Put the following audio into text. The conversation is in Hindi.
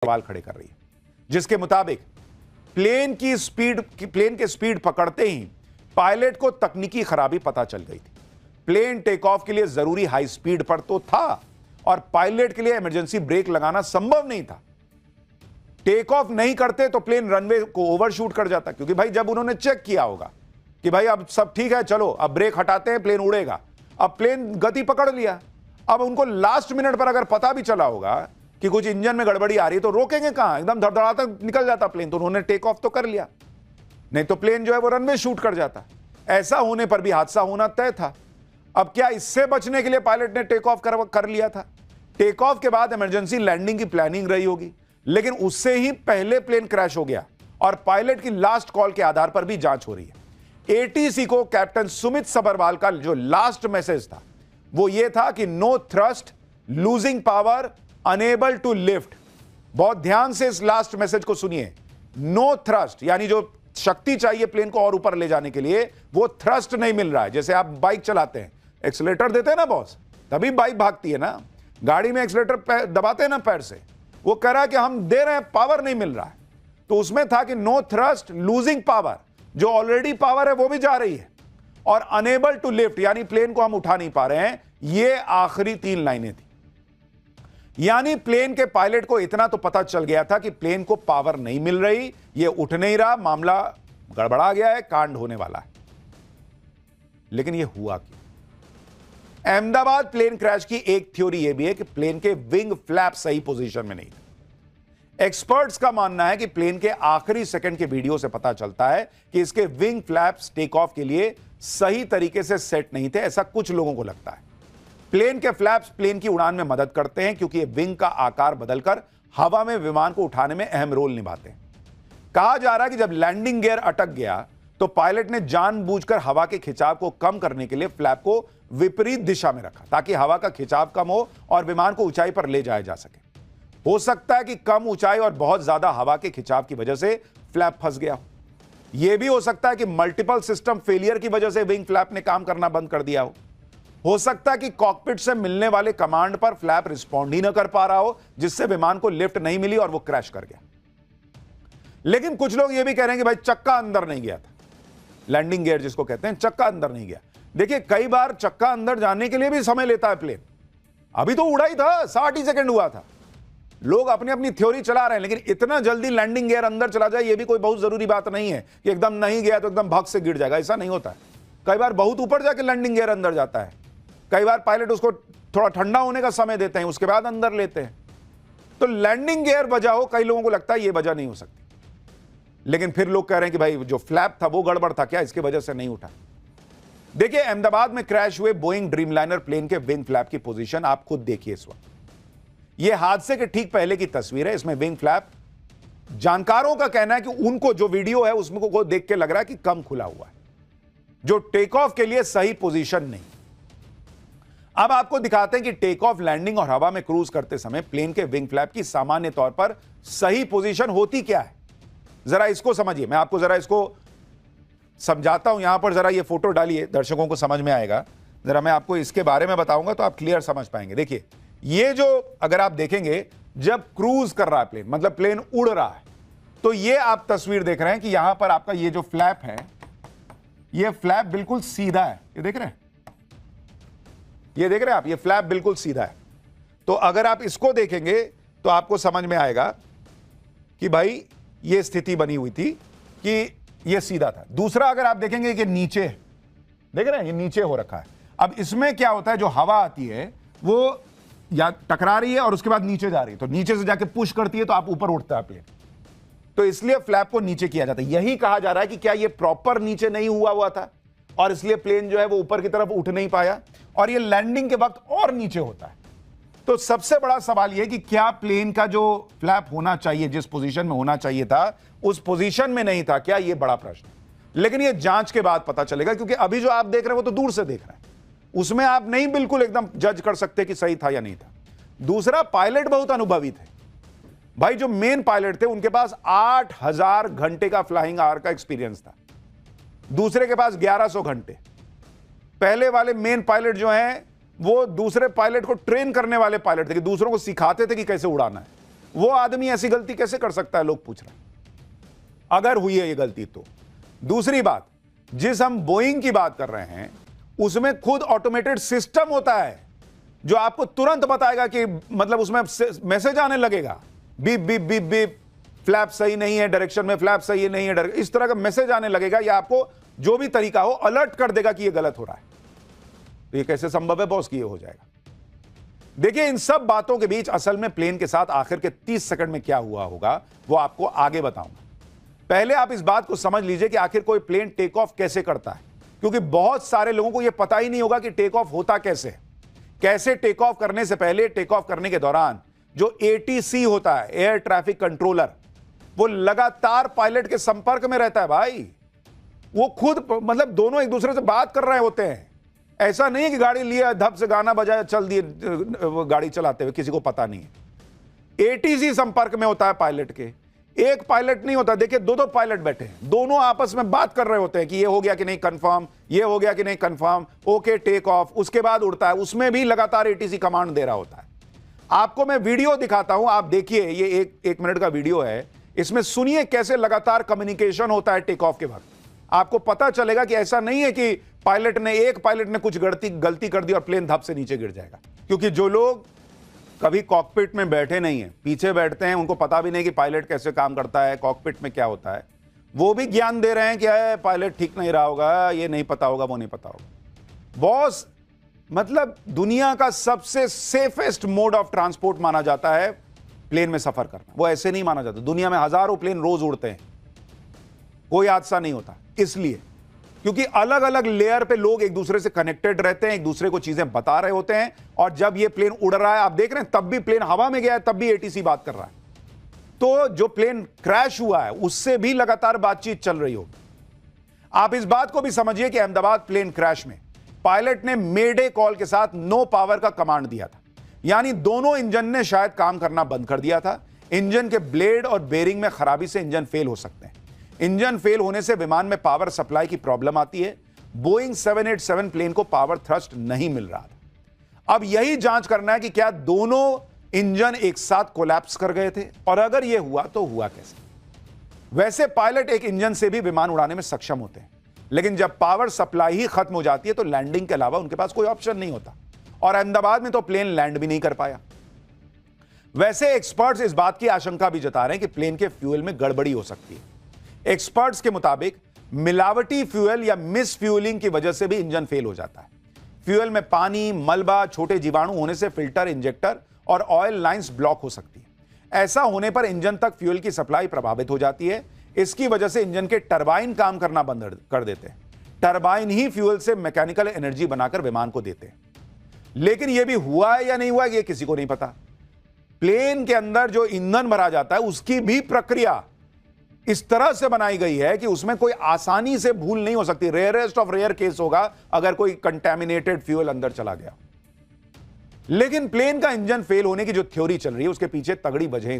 सवाल खड़े कर रही है, जिसके मुताबिक प्लेन के स्पीड पकड़ते ही पायलट को तकनीकी खराबी पता चल गई थी। प्लेन टेक ऑफ के लिए जरूरी हाई स्पीड पर तो था और पायलट के लिए इमरजेंसी ब्रेक लगाना संभव नहीं था। टेक ऑफ नहीं करते तो प्लेन रनवे को ओवरशूट कर जाता, क्योंकि भाई जब उन्होंने चेक किया होगा कि भाई अब सब ठीक है, चलो अब ब्रेक हटाते हैं, प्लेन उड़ेगा। अब प्लेन गति पकड़ लिया, अब उनको लास्ट मिनट पर अगर पता भी चला होगा कि कुछ इंजन में गड़बड़ी आ रही है तो रोकेंगे कहां, एकदम धड़धड़ाता निकल जाता प्लेन। तो उन्होंने टेक ऑफ तो कर लिया, नहीं तो प्लेन जो है वो रनवे शूट कर जाता। ऐसा होने पर भी हादसा होना तय था। अब क्या इससे बचने के लिए पायलट ने टेक ऑफ कर लिया था? टेक ऑफ के बाद इमरजेंसी लैंडिंग की प्लानिंग रही होगी, लेकिन उससे ही पहले प्लेन क्रैश हो गया और पायलट की लास्ट कॉल के आधार पर भी जांच हो रही है। एटीसी को कैप्टन सुमित सबरवाल का जो लास्ट मैसेज था वो ये था कि no thrust, losing power, unable to lift. बहुत ध्यान से इस लास्ट मैसेज को सुनिए। नो थ्रस्ट यानी जो शक्ति चाहिए प्लेन को और ऊपर ले जाने के लिए वो थ्रस्ट नहीं मिल रहा है। जैसे आप बाइक चलाते हैं, एक्सीलरेटर देते हैं ना बॉस, तभी बाइक भागती है ना। गाड़ी में एक्सीलरेटर दबाते हैं ना पैर से, वो कह रहा है कि हम दे रहे हैं, पावर नहीं मिल रहा है। तो उसमें था कि नो थ्रस्ट, लूजिंग पावर, जो ऑलरेडी पावर है वो भी जा रही है, और अनेबल टू लिफ्ट यानी प्लेन को हम उठा नहीं पा रहे हैं। ये आखिरी 3 लाइनें थी। यानी प्लेन के पायलट को इतना तो पता चल गया था कि प्लेन को पावर नहीं मिल रही, ये उठ नहीं रहा, मामला गड़बड़ा गया है, कांड होने वाला है। लेकिन ये हुआ क्यों? अहमदाबाद प्लेन क्रैश की एक थ्योरी यह भी है कि प्लेन के विंग फ्लैप सही पोजीशन में नहीं थे। एक्सपर्ट्स का मानना है कि प्लेन के आखिरी सेकंड के वीडियो से पता चलता है कि इसके विंग फ्लैप्स टेक ऑफ के लिए सही तरीके से सेट नहीं थे, ऐसा कुछ लोगों को लगता है। प्लेन के फ्लैप्स प्लेन की उड़ान में मदद करते हैं क्योंकि ये विंग का आकार बदलकर हवा में विमान को उठाने में अहम रोल निभाते हैं। कहा जा रहा है कि जब लैंडिंग गियर अटक गया तो पायलट ने जानबूझकर हवा के खिंचाव को कम करने के लिए फ्लैप को विपरीत दिशा में रखा ताकि हवा का खिंचाव कम हो और विमान को ऊंचाई पर ले जाया जा सके। हो सकता है कि कम ऊंचाई और बहुत ज्यादा हवा के खिंचाव की वजह से फ्लैप फंस गया हो। यह भी हो सकता है कि मल्टीपल सिस्टम फेलियर की वजह से विंग फ्लैप ने काम करना बंद कर दिया हो सकता है कि कॉकपिट से मिलने वाले कमांड पर फ्लैप रिस्पॉन्ड ही न कर पा रहा हो, जिससे विमान को लिफ्ट नहीं मिली और वो क्रैश कर गया। लेकिन कुछ लोग ये भी कह रहे हैं कि भाई चक्का अंदर नहीं गया था, लैंडिंग गियर जिसको कहते हैं, चक्का अंदर नहीं गया। देखिए कई बार चक्का अंदर जाने के लिए भी समय लेता है प्लेन। अभी तो उड़ा ही था, 60 ही सेकंड हुआ था। लोग अपनी अपनी थ्योरी चला रहे हैं, लेकिन इतना जल्दी लैंडिंग गियर अंदर चला जाए ये भी कोई बहुत जरूरी बात नहीं है कि एकदम नहीं गया तो एकदम भग से गिर जाएगा, ऐसा नहीं होता है। कई बार बहुत ऊपर जाके लैंडिंग गियर अंदर जाता है। कई बार पायलट उसको थोड़ा ठंडा होने का समय देते हैं, उसके बाद अंदर लेते हैं। तो लैंडिंग गियर वजह हो, कई लोगों को लगता है ये वजह नहीं हो सकती। लेकिन फिर लोग कह रहे हैं कि भाई जो फ्लैप था वो गड़बड़ था क्या, इसकी वजह से नहीं उठा। देखिए अहमदाबाद में क्रैश हुए बोइंग ड्रीमलाइनर प्लेन के विंग फ्लैप की पोजीशन आप खुद देखिए इस वक्त। यह हादसे के ठीक पहले की तस्वीर है। इसमें विंग फ्लैप, जानकारों का कहना है कि उनको जो वीडियो है उसमें को देख के लग रहा है कि कम खुला हुआ है, जो टेक ऑफ के लिए सही पोजीशन नहीं। अब आपको दिखाते हैं कि टेक ऑफ, लैंडिंग और हवा में क्रूज करते समय प्लेन के विंग फ्लैप की सामान्य तौर पर सही पोजीशन होती क्या है। जरा इसको समझिए, मैं आपको जरा इसको समझाता हूं। यहां पर जरा ये फोटो डालिए, दर्शकों को समझ में आएगा। जरा मैं आपको इसके बारे में बताऊंगा तो आप क्लियर समझ पाएंगे। देखिए ये जो अगर आप देखेंगे जब क्रूज कर रहा है प्लेन, मतलब प्लेन उड़ रहा है, तो ये आप तस्वीर देख रहे हैं कि यहां पर आपका ये जो फ्लैप है, ये फ्लैप बिल्कुल सीधा है। ये देख रहे हैं, ये देख रहे हैं आप, ये फ्लैप बिल्कुल सीधा है। तो अगर आप इसको देखेंगे तो आपको समझ में आएगा कि भाई ये स्थिति बनी हुई थी कि ये सीधा था। दूसरा अगर आप देखेंगे कि नीचे, देख रहे हैं ये नीचे हो रखा है। अब इसमें क्या होता है, जो हवा आती है वो या टकरा रही है और उसके बाद नीचे जा रही है, तो नीचे से जाके पुश करती है तो आप ऊपर उठता है प्लेन। तो इसलिए फ्लैप को नीचे किया जाता है। यही कहा जा रहा है कि क्या ये प्रॉपर नीचे नहीं हुआ था और इसलिए प्लेन जो है वो ऊपर की तरफ उठ नहीं पाया और ये लैंडिंग के वक्त और नीचे होता है। तो सबसे बड़ा सवाल यह कि क्या प्लेन का जो फ्लैप होना चाहिए, जिस पोजीशन में होना चाहिए था, उस पोजीशन में नहीं था क्या, यह बड़ा प्रश्न है। लेकिन यह जांच के बाद पता चलेगा, क्योंकि अभी जो आप देख रहे हैं वो तो दूर से देख रहे हैं, उसमें आप नहीं बिल्कुल एकदम जज कर सकते कि सही था या नहीं था। दूसरा, पायलट बहुत अनुभवी थे भाई। जो मेन पायलट थे उनके पास 8000 घंटे का फ्लाइंग आवर का एक्सपीरियंस था, दूसरे के पास 1100 घंटे। पहले वाले मेन पायलट जो हैं वो दूसरे पायलट को ट्रेन करने वाले पायलट थे कि दूसरों को सिखाते थे कि कैसे उड़ाना है। वो आदमी ऐसी गलती कैसे कर सकता है, लोग पूछ रहे हैं, अगर हुई है ये गलती तो। दूसरी बात, जिस हम बोइंग की बात कर रहे हैं उसमें खुद ऑटोमेटेड सिस्टम होता है जो आपको तुरंत बताएगा कि मतलब उसमें मैसेज आने लगेगा, beep beep beep beep, flap सही नहीं है डायरेक्शन में, फ्लैप सही नहीं है, इस तरह का मैसेज आने लगेगा, या आपको जो भी तरीका हो अलर्ट कर देगा कि ये गलत हो रहा है। तो ये कैसे संभव है बॉस कि ये हो जाएगा? देखिए, इन सब बातों के बीच असल में प्लेन के साथ आखिर के 30 सेकंड में क्या हुआ होगा वो आपको आगे बताऊंगा। पहले आप इस बात को समझ लीजिए कि आखिर कोई प्लेन टेक ऑफ कैसे करता है, क्योंकि बहुत सारे लोगों को यह पता ही नहीं होगा कि टेक ऑफ होता कैसे। कैसे टेक ऑफ करने से पहले, टेक ऑफ करने के दौरान जो एटीसी होता है, एयर ट्रैफिक कंट्रोलर, वो लगातार पायलट के संपर्क में रहता है भाई। वो खुद मतलब दोनों एक दूसरे से बात कर रहे होते हैं। ऐसा नहीं है कि गाड़ी लिया, धप से गाना बजाया, चल दिए गाड़ी चलाते हुए, किसी को पता नहीं है। एटीसी संपर्क में होता है पायलट के। एक पायलट नहीं होता, देखिए दो दो पायलट बैठे हैं, दोनों आपस में बात कर रहे होते हैं कि ये हो गया कि नहीं कंफर्म, ये हो गया कि नहीं कंफर्म, ओके टेक ऑफ, उसके बाद उड़ता है। उसमें भी लगातार एटीसी कमांड दे रहा होता है। आपको मैं वीडियो दिखाता हूं, आप देखिए, ये एक मिनट का वीडियो है, इसमें सुनिए कैसे लगातार कम्युनिकेशन होता है टेक ऑफ के वक्त। आपको पता चलेगा कि ऐसा नहीं है कि एक पायलट ने कुछ गलती कर दी और प्लेन धप से नीचे गिर जाएगा। क्योंकि जो लोग कभी कॉकपिट में बैठे नहीं है, पीछे बैठते हैं, उनको पता भी नहीं कि पायलट कैसे काम करता है, कॉकपिट में क्या होता है, वो भी ज्ञान दे रहे हैं कि पायलट ठीक नहीं रहा होगा, ये नहीं पता होगा, वो नहीं पता होगा। बॉस, मतलब दुनिया का सबसे सेफेस्ट मोड ऑफ ट्रांसपोर्ट माना जाता है प्लेन में सफर करना। वो ऐसे नहीं माना जाता। दुनिया में हजारों प्लेन रोज उड़ते हैं, कोई हादसा नहीं होता, इसलिए क्योंकि अलग अलग लेयर पे लोग एक दूसरे से कनेक्टेड रहते हैं, एक दूसरे को चीजें बता रहे होते हैं। और जब ये प्लेन उड़ रहा है, आप देख रहे हैं, तब भी प्लेन हवा में गया है, तब भी एटीसी बात कर रहा है। तो जो प्लेन क्रैश हुआ है उससे भी लगातार बातचीत चल रही होगी। आप इस बात को भी समझिए कि अहमदाबाद प्लेन क्रैश में पायलट ने मेडे कॉल के साथ नो पावर का कमांड दिया था, यानी दोनों इंजन ने शायद काम करना बंद कर दिया था। इंजन के ब्लेड और बेरिंग में खराबी से इंजन फेल हो सकते हैं। इंजन फेल होने से विमान में पावर सप्लाई की प्रॉब्लम आती है। बोइंग 787 प्लेन को पावर थ्रस्ट नहीं मिल रहा था। अब यही जांच करना है कि क्या दोनों इंजन एक साथ कोलैप्स कर गए थे, और अगर यह हुआ तो हुआ कैसे। वैसे पायलट एक इंजन से भी विमान उड़ाने में सक्षम होते हैं, लेकिन जब पावर सप्लाई ही खत्म हो जाती है तो लैंडिंग के अलावा उनके पास कोई ऑप्शन नहीं होता। और अहमदाबाद में तो प्लेन लैंड भी नहीं कर पाया। वैसे एक्सपर्ट्स इस बात की आशंका भी जता रहे हैं कि प्लेन के फ्यूल में गड़बड़ी हो सकती है। एक्सपर्ट्स के मुताबिक मिलावटी फ्यूल या मिस फ्यूलिंग की वजह से भी इंजन फेल हो जाता है। फ्यूल में पानी, मलबा, छोटे जीवाणु होने से फिल्टर, इंजेक्टर और ऑयल लाइंस ब्लॉक हो सकती है। ऐसा होने पर इंजन तक फ्यूल की सप्लाई प्रभावित हो जाती है। इसकी वजह से इंजन के टरबाइन काम करना बंद कर देते हैं। टरबाइन ही फ्यूल से मैकेनिकल एनर्जी बनाकर विमान को देते हैं। लेकिन यह भी हुआ है या नहीं हुआ, यह किसी को नहीं पता। प्लेन के अंदर जो ईंधन भरा जाता है उसकी भी प्रक्रिया इस तरह से बनाई गई है कि उसमें कोई आसानी से भूल नहीं हो सकती। रेयरेस्ट ऑफ रेयर केस होगा अगर कोई कंटेमिनेटेड फ्यूल अंदर चला गया। लेकिन प्लेन का इंजन फेल होने की जो थ्योरी चल रही है उसके पीछे तगड़ी वजह